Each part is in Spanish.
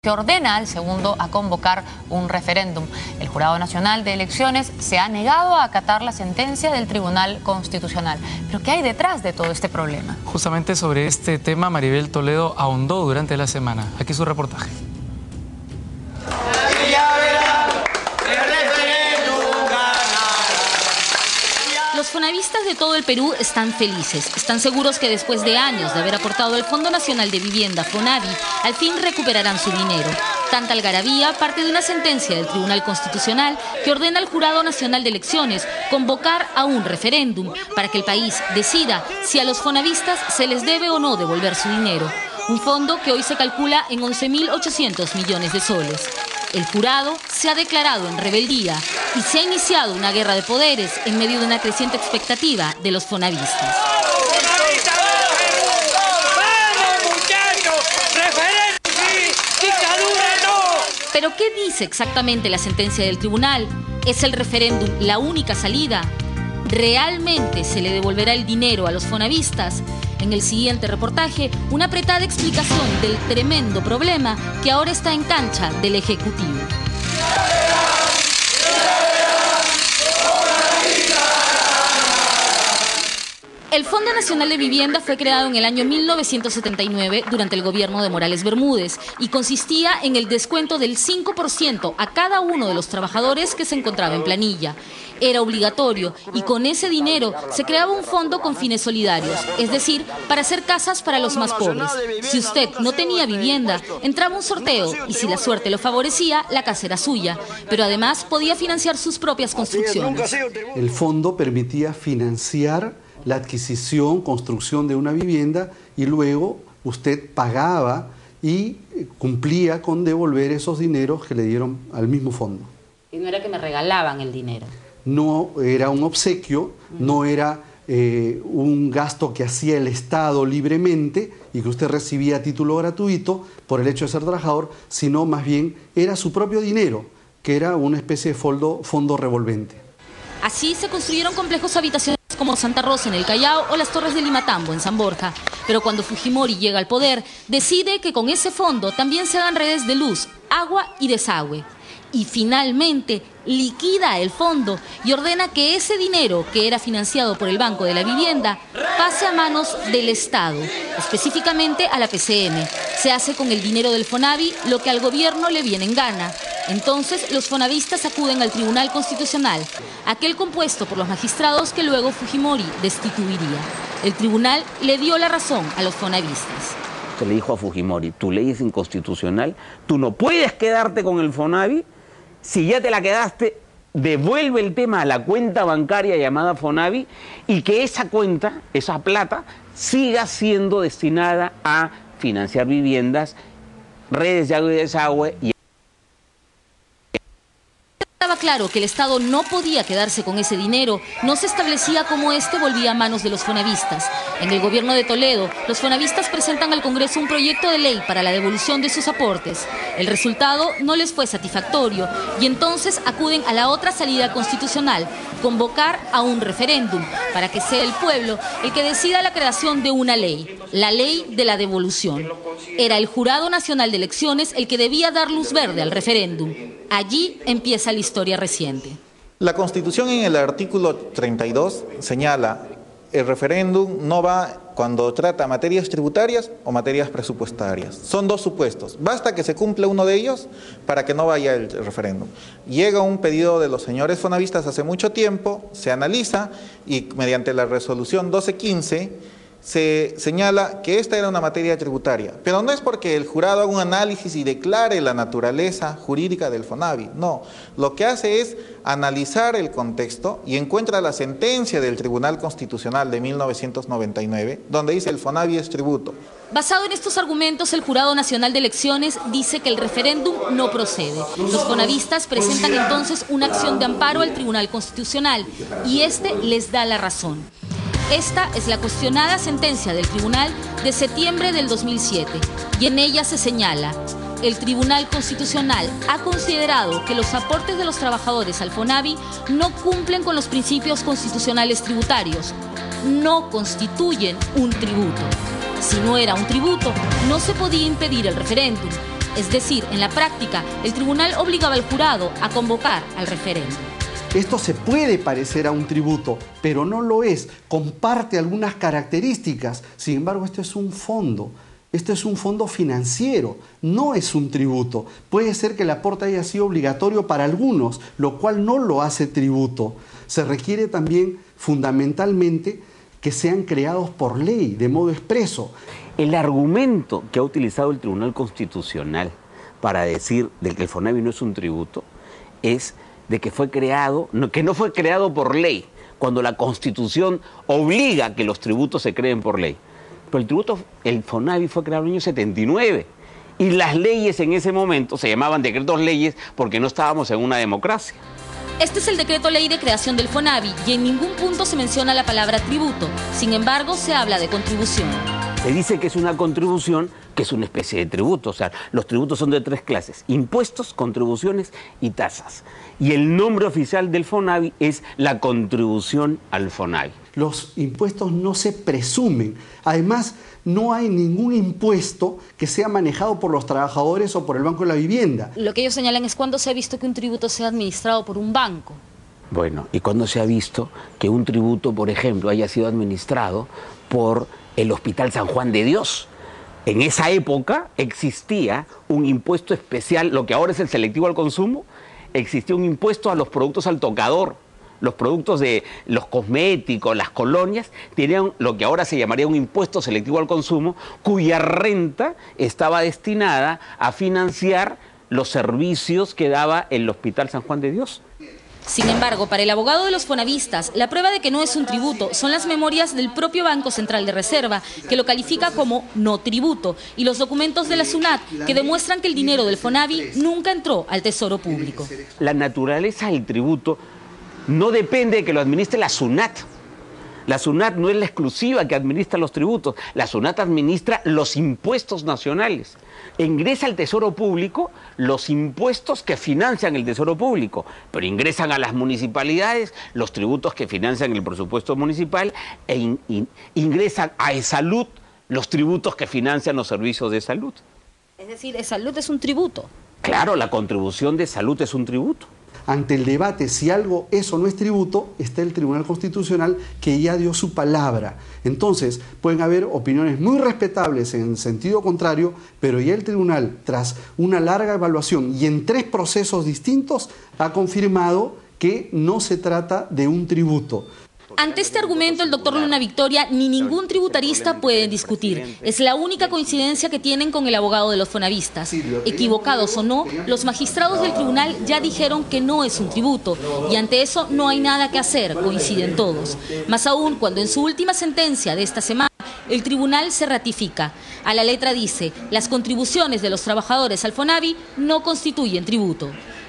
que ordena al segundo a convocar un referéndum. El Jurado Nacional de Elecciones se ha negado a acatar la sentencia del Tribunal Constitucional. ¿Pero qué hay detrás de todo este problema? Justamente sobre este tema, Maribel Toledo ahondó durante la semana. Aquí su reportaje. Los fonavistas de todo el Perú están felices. Están seguros que después de años de haber aportado al Fondo Nacional de Vivienda, FONAVI, al fin recuperarán su dinero. Tanta algarabía parte de una sentencia del Tribunal Constitucional que ordena al Jurado Nacional de Elecciones convocar a un referéndum para que el país decida si a los fonavistas se les debe o no devolver su dinero. Un fondo que hoy se calcula en 11.800 millones de soles. El jurado se ha declarado en rebeldía y se ha iniciado una guerra de poderes en medio de una creciente expectativa de los fonavistas. ¿Pero qué dice exactamente la sentencia del tribunal? ¿Es el referéndum la única salida? ¿Realmente se le devolverá el dinero a los fonavistas? En el siguiente reportaje, una apretada explicación del tremendo problema que ahora está en cancha del Ejecutivo. El Fondo Nacional de Vivienda fue creado en el año 1979 durante el gobierno de Morales Bermúdez y consistía en el descuento del 5% a cada uno de los trabajadores que se encontraba en planilla. Era obligatorio y con ese dinero se creaba un fondo con fines solidarios, es decir, para hacer casas para los más pobres. Si usted no tenía vivienda, entraba un sorteo y si la suerte lo favorecía, la casa era suya, pero además podía financiar sus propias construcciones. El fondo permitía financiar la adquisición, construcción de una vivienda y luego usted pagaba y cumplía con devolver esos dineros que le dieron al mismo fondo. Y no era que me regalaban el dinero. No era un obsequio, no era un gasto que hacía el Estado libremente y que usted recibía a título gratuito por el hecho de ser trabajador, sino más bien era su propio dinero, que era una especie de fondo revolvente. Así se construyeron complejos habitacionales como Santa Rosa en el Callao o las Torres de Limatambo en San Borja. Pero cuando Fujimori llega al poder, decide que con ese fondo también se hagan redes de luz, agua y desagüe. Y finalmente liquida el fondo y ordena que ese dinero que era financiado por el Banco de la Vivienda pase a manos del Estado, específicamente a la PCM. Se hace con el dinero del FONAVI lo que al gobierno le viene en gana. Entonces los fonavistas acuden al Tribunal Constitucional, aquel compuesto por los magistrados que luego Fujimori destituiría. El tribunal le dio la razón a los fonavistas. Se le dijo a Fujimori, tu ley es inconstitucional, tú no puedes quedarte con el FONAVI, si ya te la quedaste, devuelve el tema a la cuenta bancaria llamada FONAVI y que esa cuenta, esa plata, siga siendo destinada a financiar viviendas, redes de agua y desagüe. Estaba claro que el Estado no podía quedarse con ese dinero, no se establecía cómo este volvía a manos de los fonavistas. En el gobierno de Toledo, los fonavistas presentan al Congreso un proyecto de ley para la devolución de sus aportes. El resultado no les fue satisfactorio y entonces acuden a la otra salida constitucional, convocar a un referéndum para que sea el pueblo el que decida la creación de una ley, la ley de la devolución. Era el Jurado Nacional de Elecciones el que debía dar luz verde al referéndum. Allí empieza la historia reciente. La Constitución en el artículo 32 señala el referéndum no va cuando trata materias tributarias o materias presupuestarias. Son dos supuestos. Basta que se cumpla uno de ellos para que no vaya el referéndum. Llega un pedido de los señores fonavistas hace mucho tiempo, se analiza y mediante la resolución 1215 se señala que esta era una materia tributaria, pero no es porque el jurado haga un análisis y declare la naturaleza jurídica del FONAVI, no. Lo que hace es analizar el contexto y encuentra la sentencia del Tribunal Constitucional de 1999, donde dice el FONAVI es tributo. Basado en estos argumentos, el Jurado Nacional de Elecciones dice que el referéndum no procede. Los fonavistas presentan entonces una acción de amparo al Tribunal Constitucional y este les da la razón. Esta es la cuestionada sentencia del tribunal de septiembre del 2007 y en ella se señala: el Tribunal Constitucional ha considerado que los aportes de los trabajadores al FONAVI no cumplen con los principios constitucionales tributarios, no constituyen un tributo. Si no era un tributo, no se podía impedir el referéndum. Es decir, en la práctica, el tribunal obligaba al jurado a convocar al referéndum. Esto se puede parecer a un tributo, pero no lo es. Comparte algunas características. Sin embargo, esto es un fondo. Esto es un fondo financiero, no es un tributo. Puede ser que el aporte haya sido obligatorio para algunos, lo cual no lo hace tributo. Se requiere también, fundamentalmente, que sean creados por ley, de modo expreso. El argumento que ha utilizado el Tribunal Constitucional para decir de que el FONAVI no es un tributo es de que fue creado, que no fue creado por ley, cuando la Constitución obliga a que los tributos se creen por ley. Pero el FONAVI fue creado en el año 79 y las leyes en ese momento se llamaban decretos leyes porque no estábamos en una democracia. Este es el decreto ley de creación del FONAVI y en ningún punto se menciona la palabra tributo. Sin embargo, se habla de contribución. Se dice que es una contribución, que es una especie de tributo. O sea, los tributos son de 3 clases: impuestos, contribuciones y tasas. Y el nombre oficial del FONAVI es la contribución al FONAVI. Los impuestos no se presumen. Además, no hay ningún impuesto que sea manejado por los trabajadores o por el Banco de la Vivienda. Lo que ellos señalan es cuando se ha visto que un tributo sea administrado por un banco. Bueno, y cuando se ha visto que un tributo, por ejemplo, haya sido administrado por el Hospital San Juan de Dios. En esa época existía un impuesto especial, lo que ahora es el selectivo al consumo, existía un impuesto a los productos al tocador. Los productos de los cosméticos, las colonias, tenían lo que ahora se llamaría un impuesto selectivo al consumo, cuya renta estaba destinada a financiar los servicios que daba el Hospital San Juan de Dios. Sin embargo, para el abogado de los fonavistas, la prueba de que no es un tributo son las memorias del propio Banco Central de Reserva, que lo califica como no tributo, y los documentos de la SUNAT, que demuestran que el dinero del FONAVI nunca entró al Tesoro Público. La naturaleza del tributo no depende de que lo administre la SUNAT. La SUNAT no es la exclusiva que administra los tributos. La SUNAT administra los impuestos nacionales. Ingresa al Tesoro Público los impuestos que financian el Tesoro Público, pero ingresan a las municipalidades los tributos que financian el presupuesto municipal e ingresan a salud los tributos que financian los servicios de salud. Es decir, salud es un tributo. Claro, la contribución de salud es un tributo. Ante el debate si algo es o no es tributo, está el Tribunal Constitucional que ya dio su palabra. Entonces, pueden haber opiniones muy respetables en sentido contrario, pero ya el Tribunal, tras una larga evaluación y en 3 procesos distintos, ha confirmado que no se trata de un tributo. Ante este argumento, el doctor Luna Victoria ni ningún tributarista puede discutir. Es la única coincidencia que tienen con el abogado de los fonavistas. Equivocados o no, los magistrados del tribunal ya dijeron que no es un tributo y ante eso no hay nada que hacer, coinciden todos. Más aún cuando en su última sentencia de esta semana el tribunal se ratifica. A la letra dice, las contribuciones de los trabajadores al FONAVI no constituyen tributo.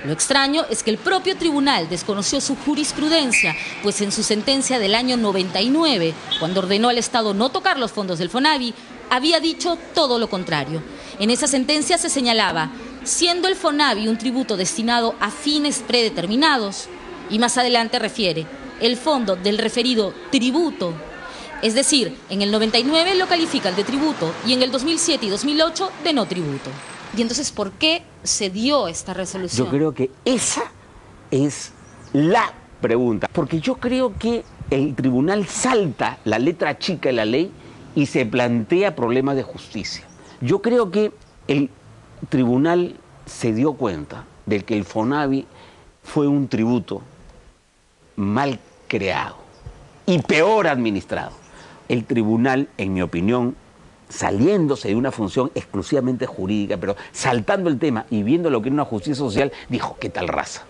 Lo extraño es que el propio tribunal desconoció su jurisprudencia, pues en su sentencia del año 99, cuando ordenó al Estado no tocar los fondos del FONAVI, había dicho todo lo contrario. En esa sentencia se señalaba, siendo el FONAVI un tributo destinado a fines predeterminados, y más adelante refiere, el fondo del referido tributo. Es decir, en el 99 lo califican de tributo y en el 2007 y 2008 de no tributo. Y entonces, ¿por qué se dio esta resolución? Yo creo que esa es la pregunta, porque yo creo que el tribunal salta la letra chica de la ley y se plantea problemas de justicia. Yo creo que el tribunal se dio cuenta de que el FONAVI fue un tributo mal creado y peor administrado. El tribunal, en mi opinión, saliéndose de una función exclusivamente jurídica, pero saltando el tema y viendo lo que era una justicia social, dijo, ¿qué tal raza?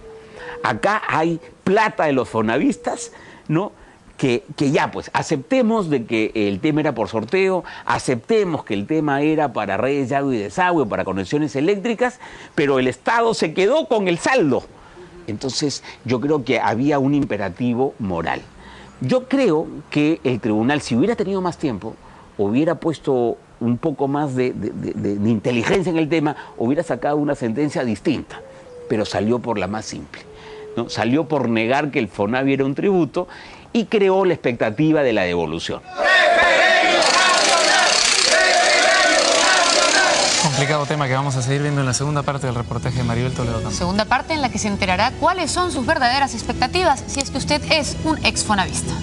Acá hay plata de los fonavistas, ¿no? Que ya, pues, aceptemos de que el tema era por sorteo, aceptemos que el tema era para redes de agua y desagüe, para conexiones eléctricas, pero el Estado se quedó con el saldo. Entonces, yo creo que había un imperativo moral. Yo creo que el tribunal, si hubiera tenido más tiempo, hubiera puesto un poco más de inteligencia en el tema, hubiera sacado una sentencia distinta, pero salió por la más simple, ¿no? Salió por negar que el FONAVI era un tributo y creó la expectativa de la devolución. complicado tema que vamos a seguir viendo en la segunda parte del reportaje de Maribel Toledo Campos. Segunda parte en la que se enterará cuáles son sus verdaderas expectativas si es que usted es un ex fonavista.